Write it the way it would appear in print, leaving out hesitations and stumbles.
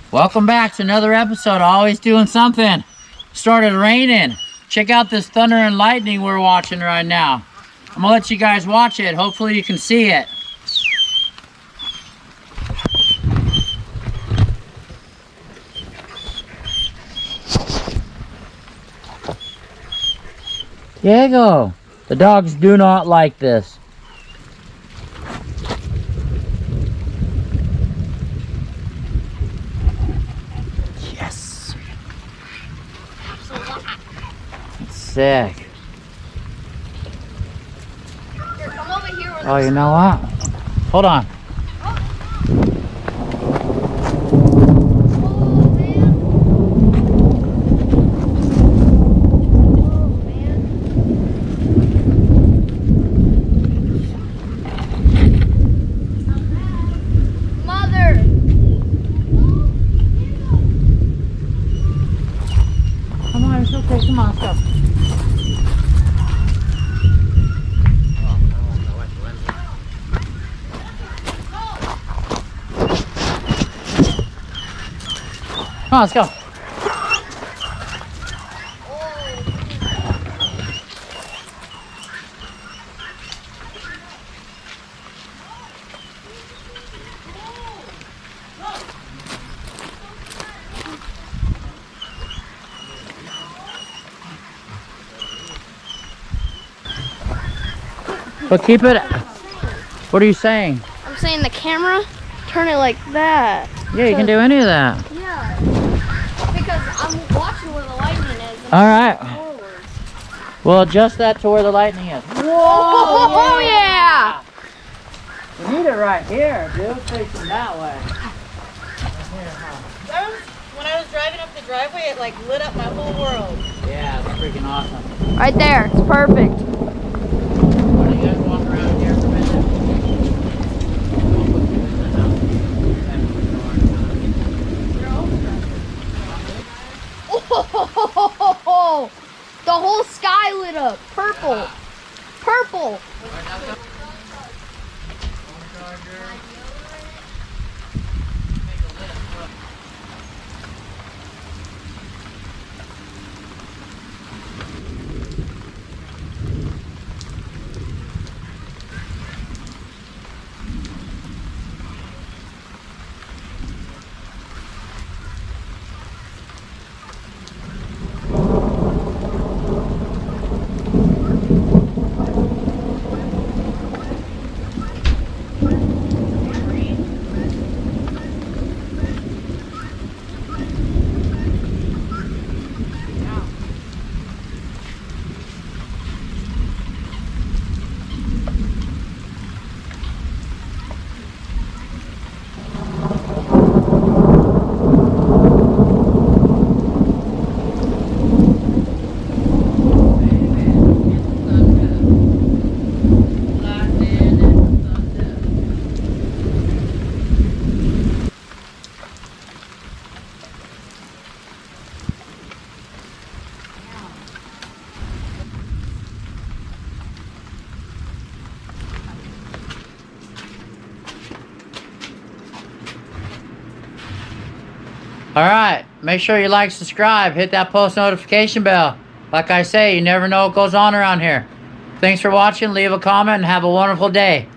Welcome back to another episode. Always doing something. Started raining. Check out this thunder and lightning we're watching right now. I'm gonna let you guys watch it. Hopefully you can see it. Diego, the dogs do not like this. Yes. It's sick. Here, come over here with Oh, you know what? Hold on. Come on, it's okay. Come on, let's go. Come on, let's go. But keep it. What are you saying? I'm saying the camera, turn it like that. Yeah, you can do any of that. Yeah. Because I'm watching where the lightning is. All right. Forward. We'll adjust that to where the lightning is. Oh, yeah! We need it right here, dude. Facing that way. When I was driving up the driveway, it like lit up my whole world. Yeah, it's freaking awesome. Right there. It's perfect. Why don't you guys walk around here for a minute? Oh, the whole sky lit up. Purple. Purple. All right. Make sure you like, subscribe, hit that post notification bell. Like I say, you never know what goes on around here. Thanks for watching. Leave a comment and have a wonderful day.